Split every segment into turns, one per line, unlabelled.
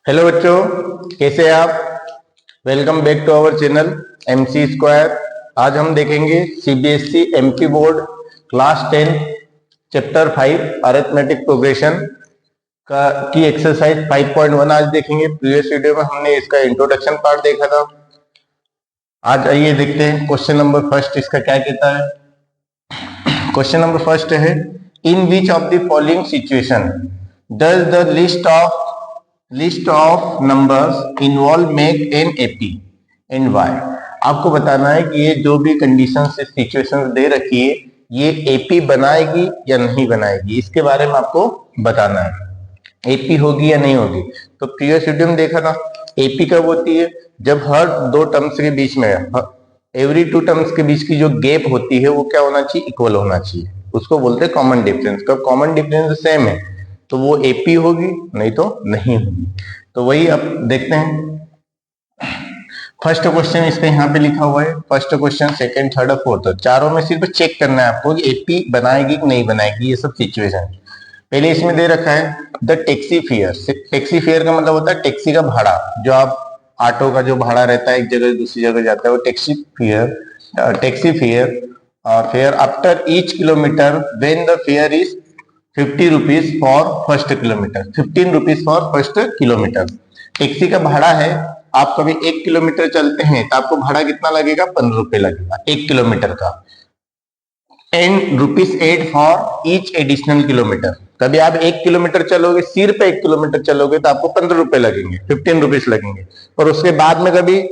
Hello बच्चों, कैसे हैं आप। Welcome back to our channel MC square. आज हम देखेंगे CBSE MP बोर्ड क्लास 10 चैप्टर 5 अरिथमेटिक प्रोग्रेशन का की एक्सरसाइज 5.1 आज देखेंगे। प्रीवियस वीडियो में हमने इसका इंट्रोडक्शन पार्ट देखा था। आज आइए देखते हैं क्वेश्चन नंबर फर्स्ट इसका क्या कहता है। क्वेश्चन नंबर फर्स्ट है, in which of the following situation does the list of numbers involve make an AP and why. आपको बताना है कि ये जो भी कंडीशन सिचुएशन दे रखी है ये एपी बनाएगी या नहीं बनाएगी, इसके बारे में आपको बताना है। एपी होगी या नहीं होगी। तो प्रीवियस वीडियो में देखा था एपी कब होती है, जब हर दो टर्म्स के बीच में एवरी टू टर्म्स के बीच की जो गैप होती है वो क्या होना चाहिए, इक्वल होना चाहिए। उसको बोलते हैं कॉमन डिफरेंस। कब कॉमन डिफरेंस सेम है तो वो एपी होगी, नहीं तो नहीं होगी। तो वही अब देखते हैं। फर्स्ट क्वेश्चन इसका यहाँ पे लिखा हुआ है। फर्स्ट क्वेश्चन, सेकंड, थर्ड और फोर्थ, चारों में सिर्फ चेक करना है आपको कि एपी बनाएगी कि नहीं बनाएगी, ये सब सिचुएशन। पहले इसमें दे रखा है the taxi fare. Taxi fare का मतलब होता है टैक्सी का भाड़ा, जो आप ऑटो का जो भाड़ा रहता है एक जगह से दूसरी जगह जाता है वो taxi fare fair after each kilometre when the fair is 50 rupees for first kilometre. 15 rupees for first kilometre taxi का भाड़ा है। आप कभी 1 किलोमीटर चलते हैं तो आपको भाड़ा कितना लगेगा, 15 रुपए लगेगा 1 किलोमीटर का। And ₹8 for each additional kilometre. कभी आप 1 किलोमीटर चलोगे, सिर्फ 1 किलोमीटर चलोगे तो आपको 15 रुपए लगेंगे, 15 रुपीज लगेंगे। और उसके बाद में कभी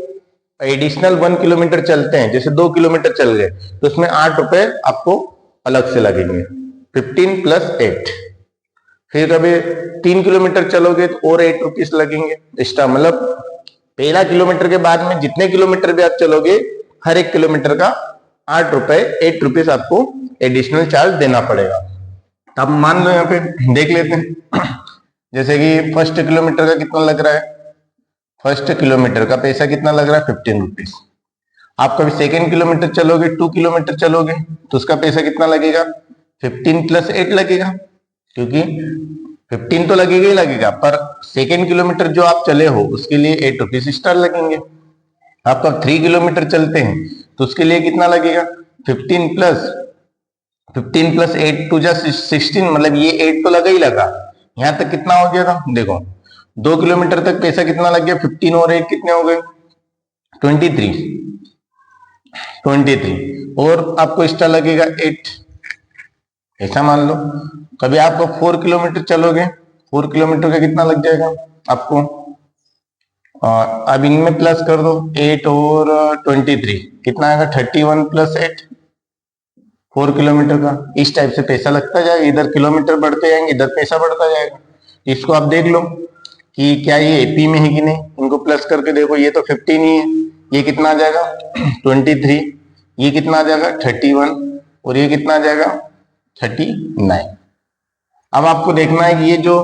एडिशनल 1 किलोमीटर चलते हैं, जैसे 2 किलोमीटर चल गए तो उसमें 8 रुपए आपको अलग से लगेंगे, 15 + 8। फिर कभी 3 किलोमीटर चलोगे तो और 8 रुपीज लगेंगे एक्स्ट्रा। मतलब पहला किलोमीटर के बाद में जितने किलोमीटर भी आप चलोगे हर 1 किलोमीटर का 8 रुपए 8 रुपीज आपको एडिशनल चार्ज देना पड़ेगा। अब मान लो यहाँ पे देख लेते हैं जैसे कि फर्स्ट किलोमीटर का कितना लग रहा है। फर्स्ट किलोमीटर का पैसा कितना लग रहा है, 15 रुपीज। आप कभी सेकेंड किलोमीटर चलोगे, 2 किलोमीटर चलोगे तो उसका पैसा कितना लगेगा, 15 + 8 लगेगा, क्योंकि 15 तो लगेगा ही लगेगा, पर सेकेंड किलोमीटर जो आप चले हो उसके लिए 8 रुपीज एक्स्ट्रा लगेंगे। आप कब 3 किलोमीटर चलते हैं तो उसके लिए कितना लगेगा, 15 + 8 2 = 16, मतलब ये 8 तो लगा ही लगा। यहां तक कितना हो गया था, देखो 2 किलोमीटर तक पैसा कितना लग गया, 15 और 8 कितने हो गए, 23 और आपको एक्स्ट्रा लगेगा 8, ऐसा मान लो। कभी आपको 4 किलोमीटर चलोगे, 4 किलोमीटर का कितना लग जाएगा आपको, अब इनमें प्लस कर दो 8 और 23 कितना आएगा, 31 + 8 4 किलोमीटर का। इस टाइप से पैसा लगता जाएगा, इधर किलोमीटर बढ़ते जाएंगे इधर पैसा बढ़ता जाएगा। इसको आप देख लो कि क्या ये एपी में है कि नहीं, इनको प्लस करके देखो, ये तो 15 ही है, ये कितना आ जाएगा 23, ये कितना आ जाएगा 31 और ये कितना आ जाएगा 39। अब आपको देखना है कि ये जो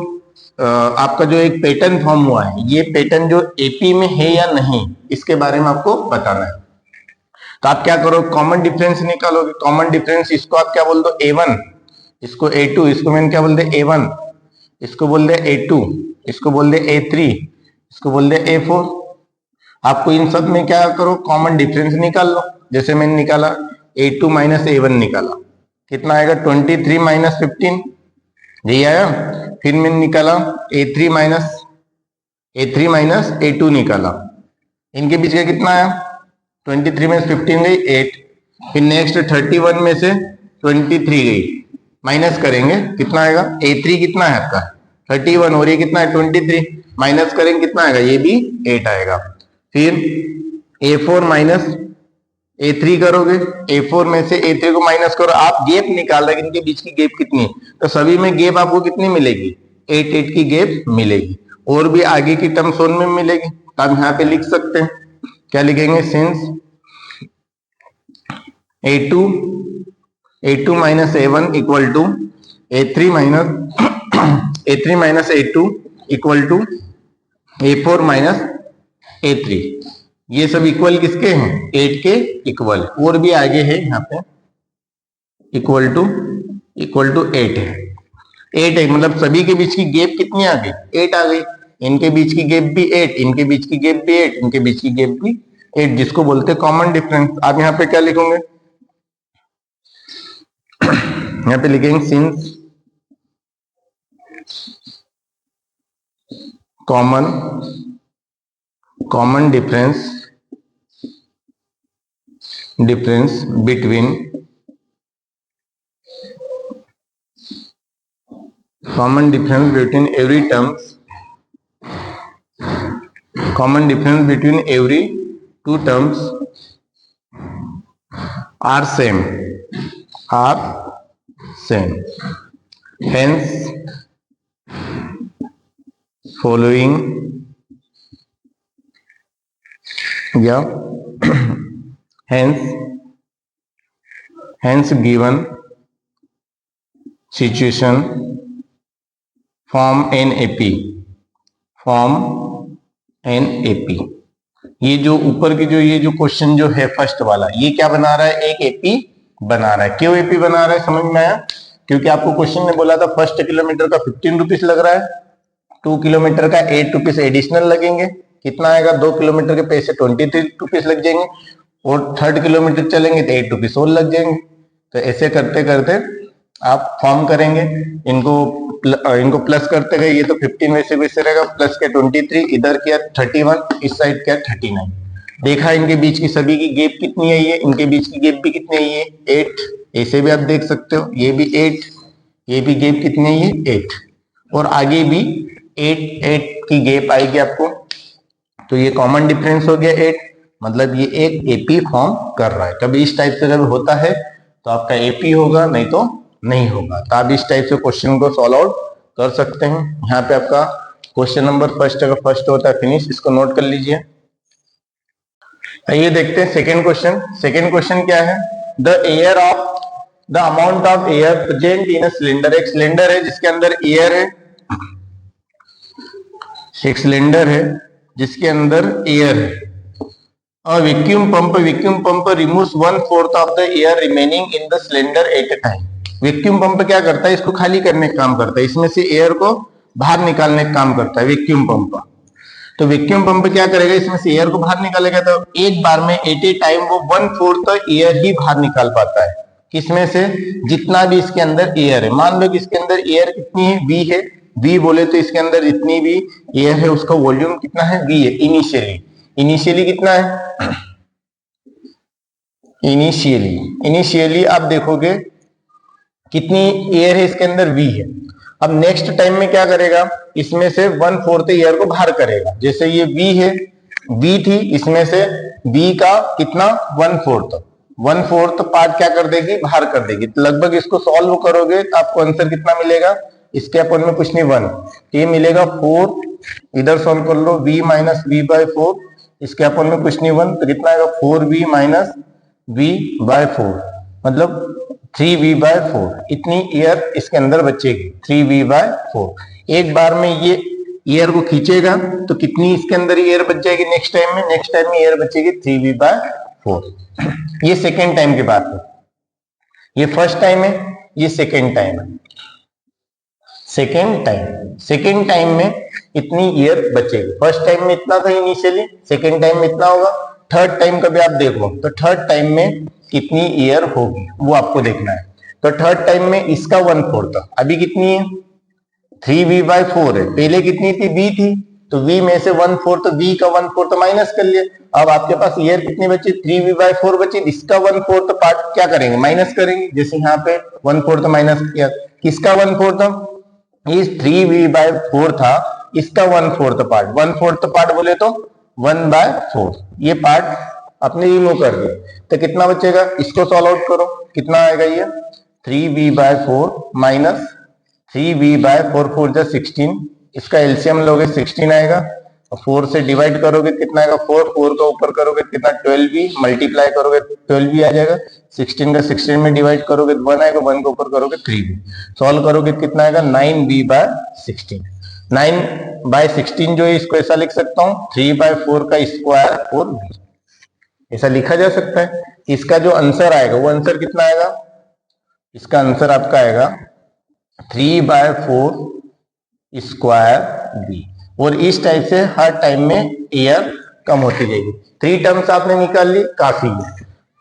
आपका जो एक पैटर्न फॉर्म हुआ है, ये पैटर्न जो एपी में है या नहीं, इसके बारे में आपको बताना है। तो आप क्या करो, कॉमन डिफरेंस निकालोगे। कॉमन डिफरेंस इसको आप क्या बोल दो, A1, इसको A2, इसको मैंने क्या बोल दे A1, इसको बोल दे A2, इसको बोल दे A3, इसको बोल दे A4। आपको इन सब में क्या करो, कॉमन डिफरेंस निकाल लो। जैसे मैंने निकाला A2 - A1 निकाला, कितना आएगा 23 - 15, यही आया। फिर मैंने निकाला A3 - A2 निकाला, इनके बीच का कितना आया 23 में 15 गई 8। फिर नेक्स्ट 31 में से 23 गई, माइनस करेंगे कितना आएगा, A3 कितना है आपका 31 और ये कितना है 23, माइनस करेंगे कितना आएगा, ये भी 8 आएगा। फिर A4 - A3 करोगे, A4 में से A3 को माइनस करो, आप गैप निकाल रहे इनके बीच की गैप कितनी है, तो सभी में गैप आपको कितनी मिलेगी, 8 की गैप मिलेगी। और भी आगे की टर्म सोन में मिलेगी, तो आप यहाँ पे लिख सकते हैं, क्या लिखेंगे, since A2 - A1 equal to A3 - A2 equal to A4 - A3। ये सब इक्वल किसके हैं, 8 के इक्वल। और भी आगे है यहाँ पे इक्वल टू 8 है। 8 है मतलब सभी के बीच की गैप कितनी आ गई, 8 आ गई। इनके बीच की गैप भी 8, इनके बीच की गैप भी 8, इनके बीच की गैप भी 8, जिसको बोलते हैं कॉमन डिफरेंस। आप यहाँ पे क्या लिखोगे, यहाँ पे लिखेंगे since common difference between every terms, common difference between every two terms are same. Hence following hence given situation form an AP। ये जो ऊपर की जो ये जो क्वेश्चन जो है फर्स्ट वाला, ये क्या बना रहा है, एक एपी बना रहा है। क्यों एपी बना रहा है समझ में आया? क्योंकि आपको क्वेश्चन ने बोला था फर्स्ट किलोमीटर का 15 रुपीज लग रहा है, 2 किलोमीटर का 8 रुपीज एडिशनल लगेंगे, कितना आएगा, 2 किलोमीटर के पैसे 23 रुपीज लग जाएंगे, और 3rd किलोमीटर चलेंगे तो 8 रुपीज और लग जाएंगे। तो ऐसे करते करते आप फॉर्म करेंगे, इनको प्लस करते गए, ये तो 15 वैसे वैसे रहेगा, प्लस के 23, इधर किया 31, इस साइड क्या 39। देखा इनके बीच की सभी की गैप कितनी आई है, इनके बीच की गैप भी कितनी आई है 8, ऐसे भी आप देख सकते हो, ये भी 8, ये भी गैप कितनी आई है 8, और आगे भी 8 की गैप आएगी आपको। तो ये कॉमन डिफरेंस हो गया 8, मतलब ये एक एपी फॉर्म कर रहा है। कभी इस टाइप से जब होता है तो आपका एपी होगा, नहीं तो नहीं होगा। तो आप इस टाइप से क्वेश्चन को सॉल्व आउट कर सकते हैं। यहाँ पे आपका क्वेश्चन नंबर फर्स्ट होता है फिनिश, इसको नोट कर लीजिए। आइए देखते हैं सेकेंड क्वेश्चन। सेकेंड क्वेश्चन क्या है, the amount of air present in a cylinder. एक सिलेंडर है जिसके अंदर एयर है, एक सिलेंडर है जिसके अंदर एयर है। Vacuum pump removes 1/4 of the air remaining in the cylinder at a time. Vacuum pump क्या करता है, इसको खाली करने का काम करता है, इसमें से एयर को बाहर निकालने का काम करता है वैक्यूम पंप। तो वैक्यूम पंप क्या करेगा, इसमें से एयर को बाहर निकालेगा, तो एक बार में एट ए टाइम वो 1/4 एयर ही बाहर निकाल पाता है। किसमें से, जितना भी इसके अंदर एयर है। मान लो कि इसके अंदर एयर कितनी है, V है, V बोले तो इसके अंदर जितनी भी एयर है उसका वॉल्यूम कितना है, V है। इनिशियली कितना है, इनिशियली आप देखोगे कितनी एयर है इसके अंदर, V है। अब नेक्स्ट टाइम में क्या करेगा, इसमें से 1/4 एयर को बाहर करेगा। जैसे ये V है, V थी, इसमें से V का कितना 1/4 पार्ट क्या कर देगी, बाहर कर देगी। तो लगभग इसको सॉल्व करोगे तो आपको आंसर कितना मिलेगा, इसके अपन में कुछ नहीं 1, ये मिलेगा 4, इधर सॉल्व कर लो, V माइनस V/4, इसके अपन में कुछ नहीं 1, तो कितना आएगा 4V माइनस V/4, मतलब 3V/4। इतनी एयर इसके अंदर बचेगी, 3V/4। एक बार में ये एयर को खींचेगा तो कितनी इसके अंदर एयर बच जाएगी, नेक्स्ट टाइम में एयर बचेगी 3V/4। ये सेकेंड टाइम की बात है, ये फर्स्ट टाइम है, ये सेकेंड टाइम है। सेकेंड टाइम में इतनी एयर बचेगी। फर्स्ट टाइम में इतना था इनिशियली, सेकेंड टाइम में इतना होगा। थर्ड टाइम का भी आप देखो तो थर्ड टाइम में कितनी एयर होगी वो आपको देखना है। तो थर्ड टाइम में इसका 1/4, अभी कितनी है 3V/4 है, पहले कितनी थी V थी, तो V में से 1/4, तो V का 1/4 माइनस कर लिया। अब आपके पास एयर कितनी बची, 3V/4 बची, इसका 1/4 पार्ट क्या करेंगे, माइनस करेंगे। जैसे यहाँ पे 1/4 माइनस किया, किसका 1/4 था, इस 3V/4 था, इसका 1/4 पार्ट, 1/4 पार्ट बोले तो 1/4, ये पार्ट अपने रिमूव कर दिया। तो कितना बचेगा, इसको सॉल्व आउट करो, कितना आएगा ये 3V/4 माइनस 3V/4, 4 जा 16, इसका एलसीएम लोगे 16 आएगा, और 4 से डिवाइड करोगे कितना आएगा 4 का ऊपर करोगे कितना 12V, मल्टीप्लाई करोगे 12V आ जाएगा, 16 का 16 में डिवाइड करोगे 1 आएगा, 1 के ऊपर करोगे 3V, सॉल्व करोगे कितना आएगा 9V/16। 9/16 जो है इसको ऐसा लिख सकता हूँ 3/4 का स्क्वायर 4V, ऐसा लिखा जा सकता है। इसका जो आंसर आएगा वो आंसर कितना आएगा, इसका आंसर आपका आएगा 3/4 स्क्वायर V। और इस टाइप से हर टाइम में एयर कम होती जाएगी। 3 टर्म्स आपने निकाल ली, काफी है।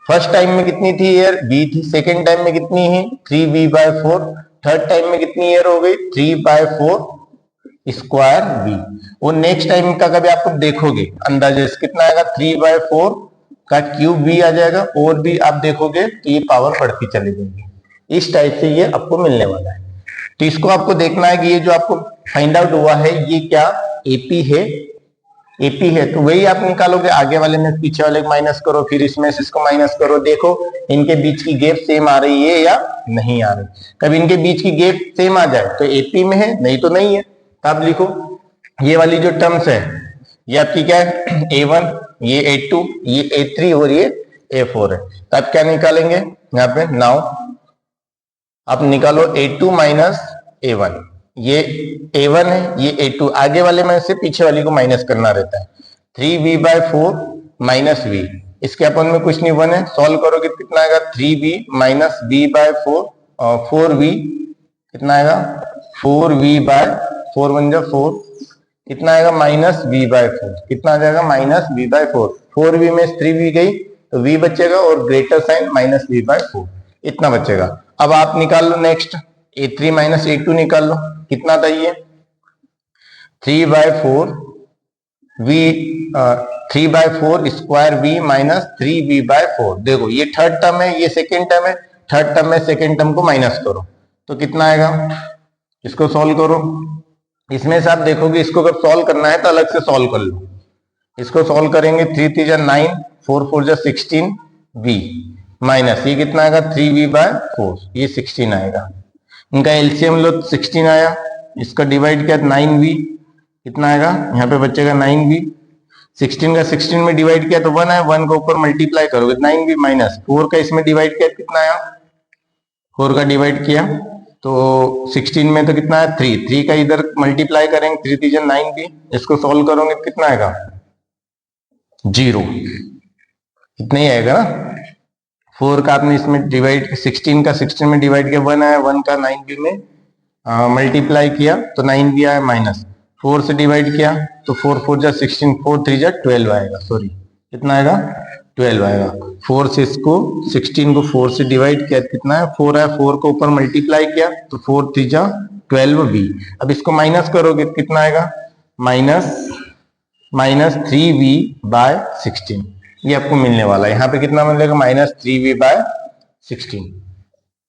फर्स्ट टाइम में कितनी थी एयर, बी थी। सेकेंड टाइम में कितनी है, 3b/4। थर्ड टाइम में कितनी एयर हो गई, 3/4 स्क्वायर बी। और नेक्स्ट टाइम का कभी आप देखोगे अंदाजे कितना आएगा, 3/4 का क्यूब बी आ जाएगा, और भी आप देखोगे तो ये पावर बढ़ती चली जाएगी। इस टाइप से ये आपको मिलने वाला है। तो इसको आपको देखना है कि ये जो आपको फाइंड आउट हुआ है ये क्या एपी है, एपी है। तो वही आप निकालोगे, आगे वाले में पीछे वाले को माइनस करो, फिर इसमें से इसको माइनस करो, देखो इनके बीच की गैप सेम आ रही है या नहीं आ रही। कभी इनके बीच की गैप सेम आ जाए तो एपी में है, नहीं तो नहीं है। तो आप लिखो ये वाली जो टर्म्स है ये आपकी क्या है, A1, ये A2, ये A3 और ये A4 है। तो आप क्या निकालेंगे यहाँ पे, नाउ आप निकालो A2 माइनस A1। ये A1 है, ये A2, आगे वाले में से पीछे वाली को माइनस करना रहता है। 3b/4 माइनस v, इसके अपन में कुछ नहीं, 1 है। सॉल्व करोगे कितना आएगा, 3b माइनस b/4 और 4v कितना आएगा, 4v/4 1 4 कितना आएगा, माइनस v/4 कितना आ जाएगा, माइनस v/4। 4v में 3v गई तो v बचेगा और ग्रेटर साइन माइनस v/4 इतना बचेगा। अब आप निकाल लो नेक्स्ट, A3 माइनस A2 निकाल लो, कितना था ये 3/4 v 3/4 square v minus 3v/4। देखो ये थर्ड टर्म है, ये सेकेंड टर्म है। थर्ड टर्म में सेकेंड टर्म को माइनस करो तो कितना आएगा, इसको सॉल्व करो। इसमें से आप देखोगे इसको अगर सॉल्व करना है तो अलग से सॉल्व कर लो। इसको सॉल्व करेंगे, 3 3 जा 9, 4 4 जा 16 v माइनस ये कितना आएगा, 3v/4 ये 16 आएगा। इनका एलसीएम लो, 16 आया, इसका डिवाइड किया 9v कितना आएगा, यहाँ पे बचेगा 9v। 16 का 16 में डिवाइड किया तो 1 आया, 1 का ऊपर मल्टीप्लाई करोगे 9v माइनस 4 का इसमें डिवाइड किया कितना आया, 4 का डिवाइड किया तो 16 में तो कितना है 3, 3 का इधर मल्टीप्लाई करेंगे, 3 3 9v। इसको सॉल्व करोगे कितना आएगा, 0 इतना ही आएगा ना। 4 का आपने इसमें डिवाइड, 16 का 16 में डिवाइड किया 1 आया, 1 का 9v में मल्टीप्लाई किया तो 9v आया माइनस 4 से डिवाइड किया तो 4 4 जा 16, 4 3 जा 12 आएगा, सॉरी कितना आएगा 12 आएगा। 4 से इसको 16 को 4 से डिवाइड किया कितना है 4 आया, 4 को ऊपर मल्टीप्लाई किया तो 4 3 जा 12v। अब इसको माइनस करोगे कितना आएगा, माइनस 3v/16 ये आपको मिलने वाला है। यहाँ पे कितना मिलेगा, माइनस 3v/16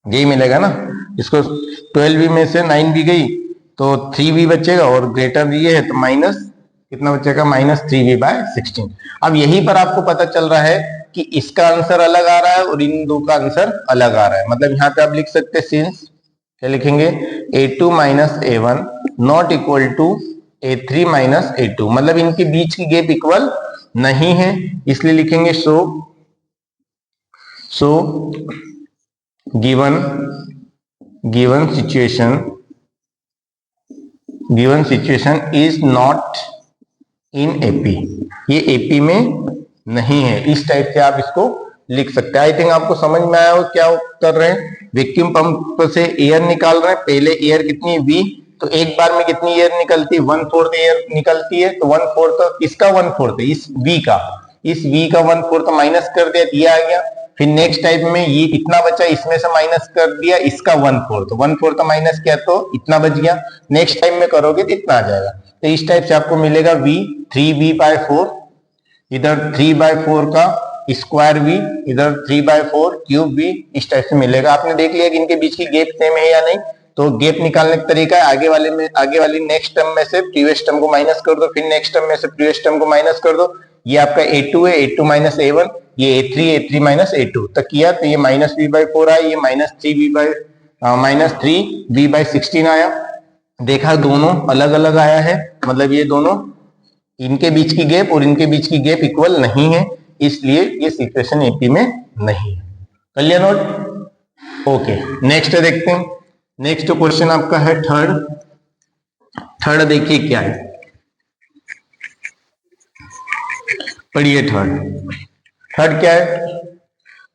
यही मिलेगा ना। इसको 12v में से 9v गई तो 3v बचेगा और ग्रेटर ये है तो माइनस कितना बचेगा, माइनस 3v/16। अब यहीं पर आपको पता चल रहा है कि इसका आंसर अलग आ रहा है और इन दो का आंसर अलग आ रहा है। मतलब यहाँ पे आप लिख सकते हैं सिंस, क्या लिखेंगे, A2 minus A1 not equal to A3 minus A2, मतलब इनके बीच की गैप इक्वल नहीं है, इसलिए लिखेंगे so given situation is not in AP, ये एपी में नहीं है। इस टाइप से आप इसको लिख सकते हैं। आई थिंक आपको समझ में आया हो क्या कर रहे हैं। वैक्यूम पंप से एयर निकाल रहे हैं, पहले एयर कितनी V, तो एक बार में कितनी एयर निकलती है, 1/4 एयर निकलती है। तो 1/4 इसका 1/4 इस V का 1/4 माइनस कर दिया, ये आ गया। फिर नेक्स्ट टाइप में ये इतना बचा, इसमें से माइनस कर दिया, इसका 1/4 माइनस किया तो इतना बच गया। नेक्स्ट टाइम में करोगे तो इतना आ जाएगा। तो इस टाइप से आपको मिलेगा V 3v/4, इधर 3/4 का स्क्वायर v, इधर 3/4 क्यूब v, इस टाइप से मिलेगा। आपने देख लिया कि इनके बीच की गैप सेम है या नहीं। तो गैप निकालने का तरीका है, आगे वाली नेक्स्ट टर्म में से प्रीवियस टर्म को माइनस कर दो, फिर नेक्स्ट टर्म में से प्रीवियस टर्म को माइनस कर दो। ये आपका A2 है, A2 माइनस A1, ये A3 माइनस A2 तक किया तो ये माइनस v/4 आया, ये माइनस 3v/16 आया। देखा दोनों अलग अलग आया है, मतलब ये दोनों इनके बीच की गैप और इनके बीच की गैप इक्वल नहीं है, इसलिए ये सिचुएशन एपी में नहीं है। Clear note, okay. नेक्स्ट देखते हैं। नेक्स्ट क्वेश्चन आपका है थर्ड देखिए क्या है, पढ़िए। थर्ड क्या है,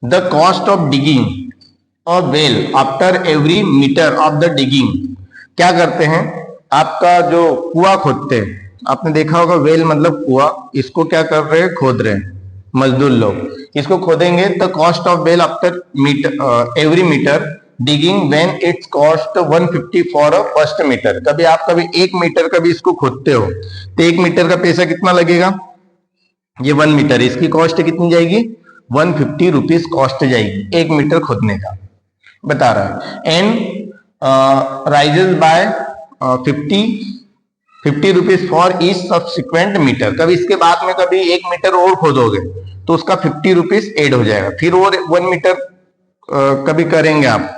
the cost of digging a well after every metre of the digging. क्या करते हैं, आपका जो कुआं खोदते हैं आपने देखा होगा वेल मतलब कुआं, इसको क्या कर रहे हैं, खोद रहे हैं मजदूर लोग। इसको खोदेंगे तो cost of well after metre every metre digging when it's cost 150 for a first metre. कभी आप कभी 1 मीटर का भी इसको खोदते हो तो 1 मीटर का पैसा कितना लगेगा, ये 1 मीटर, इसकी कॉस्ट कितनी जाएगी, 150 रुपीज कॉस्ट जाएगी 1 मीटर खोदने का बता रहा है। And rises by 50 rupees for each subsequent metre. कभी इसके बाद में कभी 1 मीटर और खोदोगे तो उसका 50 रुपीज एड हो जाएगा। फिर और 1 मीटर कभी करेंगे आप,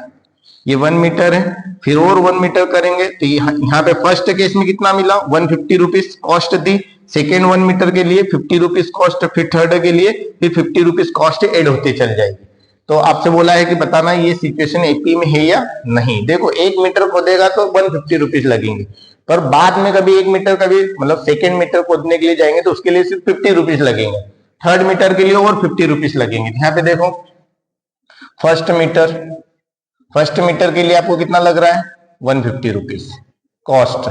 ये 1 मीटर है, फिर और 1 मीटर करेंगे तो यहाँ पे फर्स्ट केस में कितना मिला, 150 रुपीज कॉस्ट दी, सेकेंड 1 मीटर के लिए 50 रुपीज कॉस्ट, फिर थर्ड के लिए फिर 50 रुपीज कॉस्ट एड होते चल जाएगी। तो आपसे बोला है कि बताना ये सिचुएशन एपी में है या नहीं। देखो 1 मीटर खोदेगा तो 150 रुपीज लगेंगे, पर बाद में कभी 1 मीटर का भी मतलब सेकेंड मीटर खोदने के लिए जाएंगे तो उसके लिए सिर्फ 50 रुपीज लगेंगे, थर्ड मीटर के लिए और 50 रुपीज लगेंगे। यहाँ पे देखो फर्स्ट मीटर के लिए आपको कितना लग रहा है, 150 रुपीज कॉस्ट।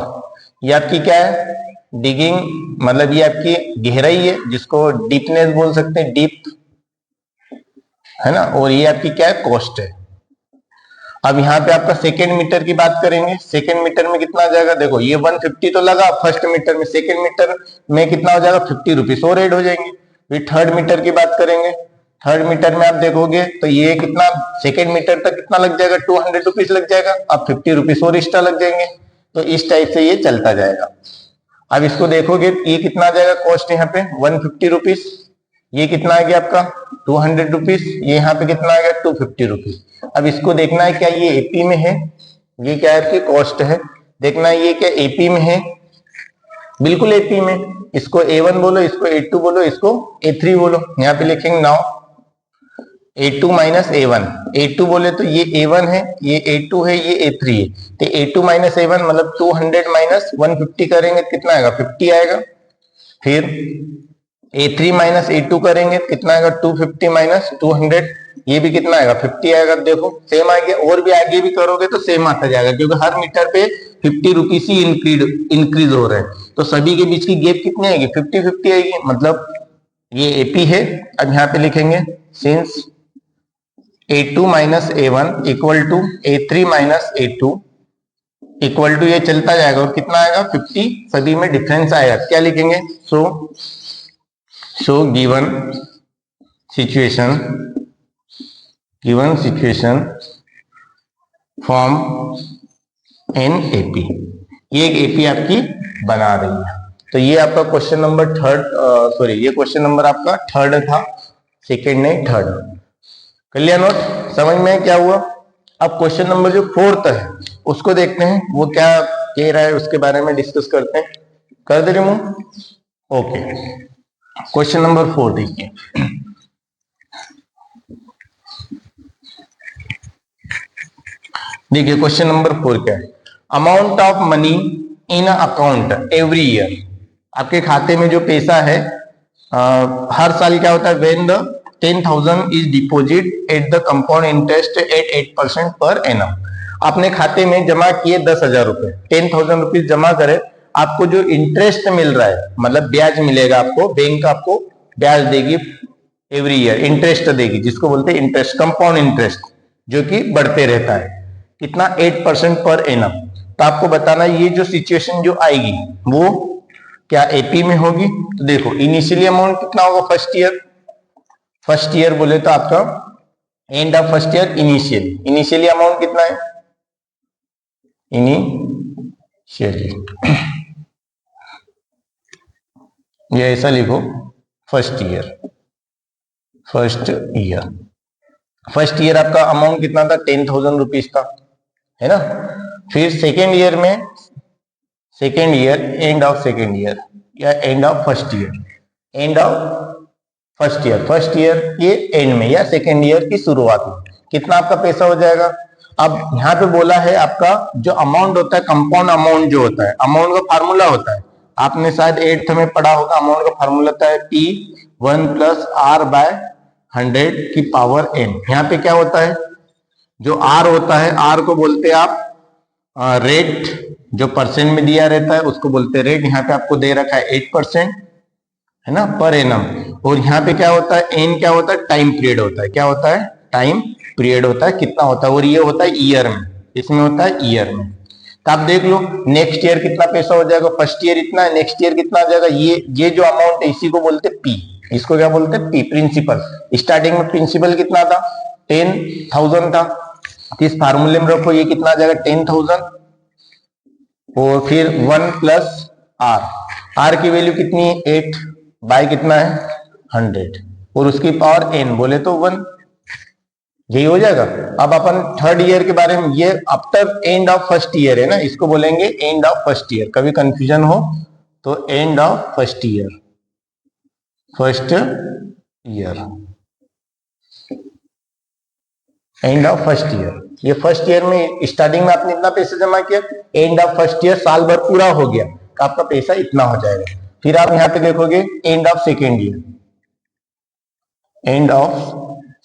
ये आपकी क्या है, डिगिंग मतलब ये आपकी गहराई है जिसको डीपनेस बोल सकते हैं, डीप है ना, और ये आपकी क्या है, कॉस्ट है। अब यहाँ पे आपका सेकेंड मीटर की बात करेंगे, सेकेंड मीटर में कितना आ जाएगा, देखो ये 150 तो लगा फर्स्ट मीटर में, सेकेंड मीटर में कितना हो जाएगा, 50 रुपीज और एड हो जाएंगे। फिर थर्ड मीटर की बात करेंगे, थर्ड मीटर में आप देखोगे तो ये कितना, सेकेंड मीटर तक कितना लग जाएगा, 200 रुपीज लग जाएगा, अब 50 रुपीज और एक्स्ट्रा लग जाएंगे। तो इस टाइप से ये चलता जाएगा। अब इसको देखोगे ये कितना आ जाएगा कॉस्ट, यहाँ पे 150 रुपीज, ये कितना आ गया आपका 200 रुपीज, ये यहाँ पे कितना आ गया 250 रुपीज। अब इसको देखना है क्या ये एपी में है, ये क्या है आपकी कॉस्ट है, देखना है ये क्या एपी में है, बिल्कुल एपी में। इसको A1 बोलो, इसको A2 बोलो, इसको A3 बोलो। यहाँ पे लिखेंगे now A2 minus A1, A2 बोले तो ये A1 है, ये A2 है, ये A3 है, तो A2 माइनस A1 मतलब 200 माइनस 150 करेंगे कितना आएगा, 50 आएगा। फिर A3 माइनस A2 करेंगे कितना आएगा, 250 माइनस 200, ये भी कितना आएगा, 50 आएगा। देखो सेम आ गया, और भी आगे भी करोगे तो सेम आता जाएगा क्योंकि हर मीटर पे 50 रुपीज ही इंक्रीज हो रहे हैं। तो सभी के बीच की गैप कितनी आएगी, 50-50 आएगी, मतलब ये एपी है। अब यहाँ पे लिखेंगे since A2 minus A1 equal to A3 minus A2 equal to, ये चलता जाएगा और कितना आएगा 50, सभी में डिफरेंस आएगा। क्या लिखेंगे, so given situation form an AP, ये एक एपी आपकी बना रही है। तो ये आपका क्वेश्चन नंबर ये क्वेश्चन नंबर आपका थर्ड था, सेकेंड नहीं थर्ड। कर लिया नोट, समझ में क्या हुआ। अब क्वेश्चन नंबर जो फोर्थ है उसको देखते हैं, वो क्या कह रहा है उसके बारे में डिस्कस करते हैं। कर they remove, okay. Question number 4 देखिए, क्वेश्चन नंबर 4 क्या है, amount of money in account every year. आपके खाते में जो पैसा है हर साल क्या होता है, when the 10,000 is deposit at the compound interest eight 8% per annum. आपने खाते में जमा किए 10,000 रुपए, 10,000 रुपीज जमा करे, आपको जो इंटरेस्ट मिल रहा है मतलब ब्याज मिलेगा आपको, बैंक आपको ब्याज देगी एवरी ईयर, इंटरेस्ट देगी जिसको बोलते हैं इंटरेस्ट, कंपाउंड इंटरेस्ट जो कि बढ़ते रहता है, कितना 8% पर एनम। तो आपको बताना ये जो सिचुएशन जो आएगी वो क्या एपी में होगी। तो देखो इनिशियली अमाउंट कितना होगा, फर्स्ट ईयर बोले तो आपका end of first year initially amount कितना है, इनिशियली ये ऐसा लिखो, फर्स्ट ईयर आपका अमाउंट कितना था, 10,000 रुपीज था, है ना। फिर second year end of second year या एंड ऑफ फर्स्ट ईयर ये एंड में या सेकेंड ईयर की शुरुआत में कितना आपका पैसा हो जाएगा। अब यहाँ पे बोला है आपका जो अमाउंट होता है, कंपाउंड अमाउंट जो होता है, अमाउंट का फार्मूला होता है, आपने शायद 8th में पढ़ा होगा, अमाउंट का फार्मूला होता है P1 + R/100 की पावर n। यहाँ पे क्या होता है, जो R होता है, R को बोलते हैं आप रेट जो परसेंट में दिया रहता है उसको बोलते हैं रेट। यहाँ पे आपको दे रखा है 8%, है ना, पर एनम। और यहाँ पे क्या होता है, एन क्या होता है, टाइम पीरियड होता है। क्या होता है, टाइम पीरियड होता है, कितना होता है, और ये होता है ईयर में, इसमें होता है ईयर में। तो आप देख लो नेक्स्ट ईयर कितना पैसा हो जाएगा, फर्स्ट ईयर इतना है, नेक्स्ट ईयर कितना आ जाएगा, ये जो अमाउंट है इसी को बोलते हैं पी। इसको क्या बोलते हैं, पी, प्रिंसिपल। स्टार्टिंग में प्रिंसिपल कितना था, 10,000 था। इस फार्मूले में रखो, ये कितना आ जाएगा, 10,000, और फिर 1 प्लस आर, आर की वैल्यू कितनी है, 8 बाय कितना है, 100, और उसकी पावर n बोले तो 1, यही हो जाएगा। अब अपन थर्ड ईयर के बारे में, ये after end of first year है ना, इसको बोलेंगे एंड ऑफ फर्स्ट ईयर। कभी कंफ्यूजन हो तो end of first year, first year, end of first year. ये फर्स्ट ईयर में स्टार्टिंग में आपने इतना पैसा जमा किया, एंड ऑफ फर्स्ट ईयर साल भर पूरा हो गया तो आपका पैसा इतना हो जाएगा। फिर आप यहां पे देखोगे end of second year, end of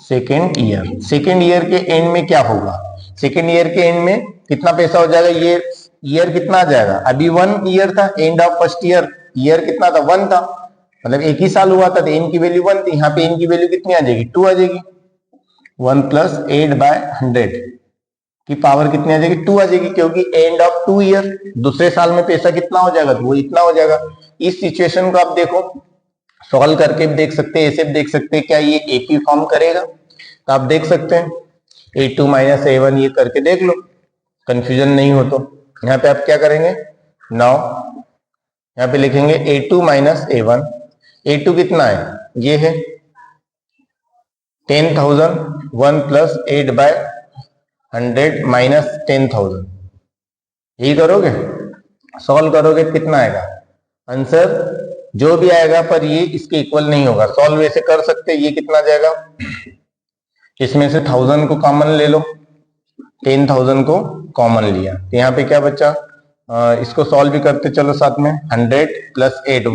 second year. Second year के एंड में क्या होगा, सेकेंड ईयर के एंड में कितना पैसा हो जाएगा, ये ईयर कितना आ जाएगा, अभी 1 ईयर था, एंड ऑफ फर्स्ट ईयर कितना था, 1 था, मतलब एक ही साल हुआ था, तो एन की वैल्यू 1 थी। यहाँ पे एन की वैल्यू कितनी आ जाएगी, 2 आ जाएगी। 1 प्लस 8/100 की पावर कितनी आ जाएगी, 2 आ जाएगी, क्योंकि एंड ऑफ 2 ईयर, दूसरे साल में पैसा कितना हो जाएगा, तो वो इतना हो जाएगा। इस सिचुएशन को आप देखो, सॉल्व करके भी देख सकते हैं, ऐसे भी देख सकते हैं, क्या ये एक ही फॉर्म करेगा, तो आप देख सकते हैं a2 माइनस a1, ये करके देख लो, कंफ्यूजन नहीं हो तो। यहाँ पे आप क्या करेंगे, नाउ यहाँ पे लिखेंगे a2 माइनस a1। a2 कितना है, ये है 10,000, 1 प्लस 8/100 माइनस 10,000, यही करोगे, सॉल्व करोगे कितना आएगा आंसर, जो भी आएगा, पर ये इसके इक्वल नहीं होगा। सॉल्व ऐसे कर सकते, ये कितना जाएगा, इसमें से 1000 को कॉमन ले लो, 10,000 को कॉमन लिया तो यहाँ पे क्या बचा, इसको सॉल्व भी करते चलो साथ में, 100 प्लस 8,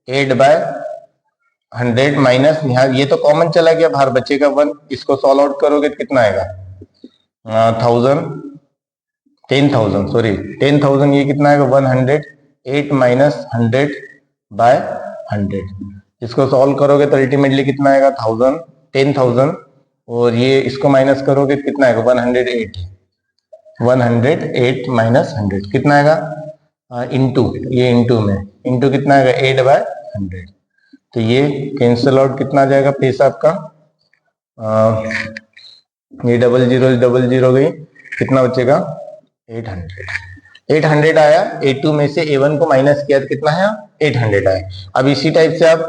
108/100 माइनस, यहाँ ये तो कॉमन चला गया, बाहर बचेगा 1, इसको सॉल्व आउट करोगे तो कितना आएगा, 10,000 सॉरी 10,000, ये कितना आएगा 108 माइनस 100/100, इसको सॉल्व करोगे तो अल्टीमेटली कितना आएगा 10,000, और ये इसको माइनस करोगे कितना आएगा 108 माइनस 100 कितना आएगा, इंटू, ये इंटू में, इंटू कितना आएगा 8/100, तो ये कैंसिल आउट कितना आ जाएगा पैसा आपका, ये 00 गई, कितना बचेगा 800 आया। a2 में से a1 को माइनस किया तो कितना है 800 आया। अब इसी टाइप से आप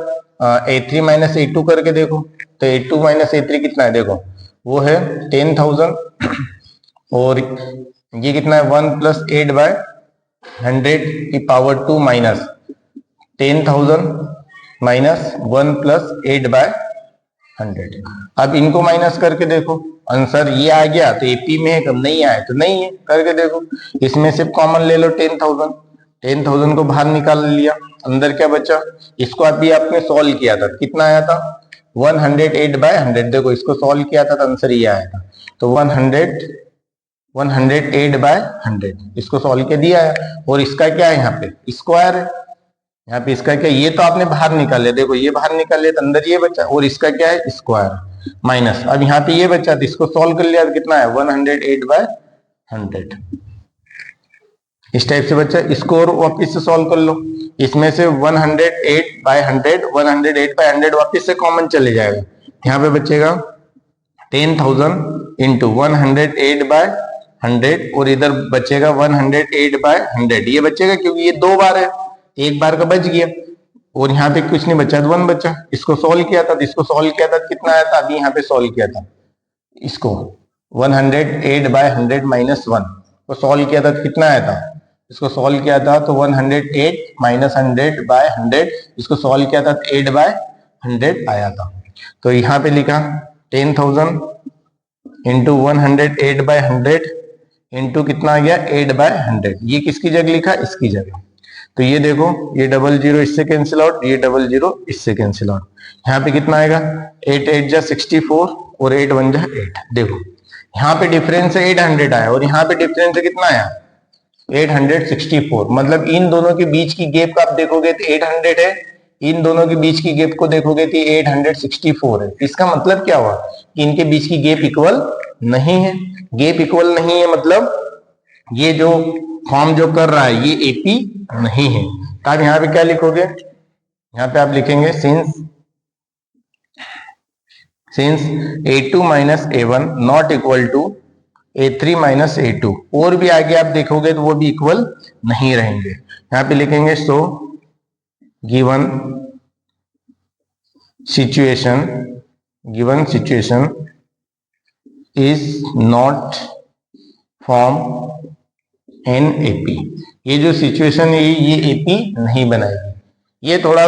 a3 माइनस a2 करके देखो, तो a2 माइनस a3 कितना है, देखो वो है 10,000, और ये कितना है 1 प्लस 8/100 की पावर 2 माइनस 10,000 माइनस 1 प्लस 8/100। अब इनको माइनस करके देखो, आंसर ये आ गया तो एपी में है, कब नहीं आया तो नहीं है, करके देखो, इसमें सिर्फ कॉमन ले लो 10,000 को बाहर निकाल लिया, अंदर क्या बचा, इसको अभी आपने सॉल्व किया था, कितना आया था 108/100, देखो इसको सॉल्व किया था तो आंसर ये आया था, तो 108/100 इसको सॉल्व के दिया है, और इसका क्या है यहाँ पे स्क्वायर है, यहाँ पे इसका क्या, ये तो आपने बाहर निकाल लिया, देखो ये बाहर निकाल लिया तो अंदर ये बचा, और इसका क्या है स्क्वायर माइनस, अब यहाँ पे ये बचा तो इसको सॉल्व कर लिया तो कितना है 108/100, इस टाइप से बचा। इसको और वापिस से सॉल्व कर लो, इसमें से 108/100 वापिस से कॉमन चले जाएगा, यहाँ पे बचेगा 10,000 इंटू 108/100, और इधर बचेगा 108/100, ये बचेगा क्योंकि ये 2 बार है, एक बार का बच गया, और यहाँ पे कुछ नहीं बचा, 1 बचा, इसको सॉल्व किया था, इसको सॉल्व किया था कितना आया था, अभी यहाँ पे सॉल्व किया था इसको 108/100 माइनस 1 को सॉल्व किया था, कितना आया था, इसको सॉल्व किया था तो 108 माइनस 100/100, इसको सॉल्व किया था तो 8/100 आया था। तो यहाँ पे लिखा 10,000 इंटू 108/100 इंटू कितना आ गया 8/100, ये किसकी जगह लिखा, इसकी जगह। तो ये देखो, ये 00 इससे कैंसिल आउट, ये 00 इससे कैंसिल आउट, यहाँ पे कितना आएगा 8 8 जा 64 और 8 1 जा 8, देखो यहाँ पे डिफरेंस है 800 आया, और यहाँ पे डिफरेंस है कितना आया 864, मतलब इन दोनों के बीच की गैप आप देखोगे तो 800 है, इन दोनों के बीच की गैप को देखोगे तो 864 है। इसका मतलब क्या हुआ कि इनके बीच की गैप इक्वल नहीं है। गैप इक्वल नहीं है मतलब ये जो फॉर्म जो कर रहा है ये एपी नहीं है। तो आप यहाँ पे क्या लिखोगे, यहाँ पे आप लिखेंगे since A2 minus A1 not equal to A3 minus A2, और भी आगे आप देखोगे तो वो भी इक्वल नहीं रहेंगे। यहाँ पे लिखेंगे so given situation is not form an AP. ये जो सिचुएशन है ये एपी नहीं बनाएगी। ये थोड़ा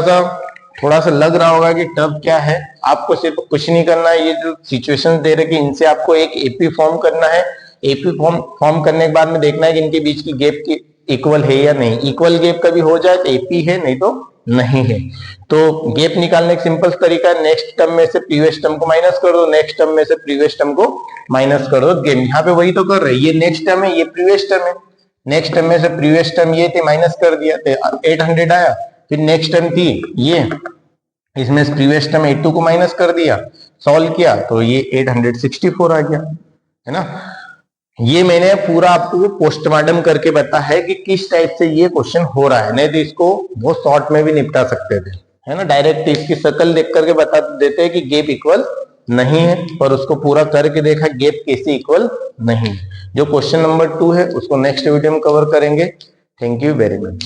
सा लग रहा होगा कि टफ क्या है, आपको सिर्फ कुछ नहीं करना है, ये जो सिचुएशन दे रहे कि इनसे आपको एक एपी फॉर्म करना है। एपी फॉर्म करने के बाद में देखना है कि इनके बीच की गैप की इक्वल है या नहीं। इक्वल गैप कभी हो जाए तो एपी है, नहीं तो नहीं है। तो गैप निकालने का सिंपल तरीका है, नेक्स्ट टर्म में से प्रीवियस टर्म को माइनस कर दो, नेक्स्ट टर्म में से प्रीवियस टर्म को माइनस कर दो। गेम यहाँ पे वही तो कर रहे हैं, ये नेक्स्ट टर्म है, ये प्रीवियस टर्म है। नेक्स्ट टर्म में से प्रीवियस टर्म ये थे, माइनस कर दिया तो 800 आया। फिर नेक्स्ट टर्म थी ये, इसमें प्रीवियस टर्म 82 को माइनस कर दिया, सॉल्व किया तो ये 864 आ गया, है ना। ये मैंने पूरा आपको पोस्टमार्टम करके बताया है कि किस टाइप से ये क्वेश्चन हो रहा है, नहीं तो इसको बहुत शॉर्ट में भी निपटा सकते थे, है ना। डायरेक्ट इसकी शक्ल देख करके बता देते हैं कि गैप इक्वल नहीं है, पर उसको पूरा करके देखा गैप कैसे इक्वल नहीं है। जो क्वेश्चन नंबर 2 है उसको नेक्स्ट वीडियो में कवर करेंगे। Thank you very much.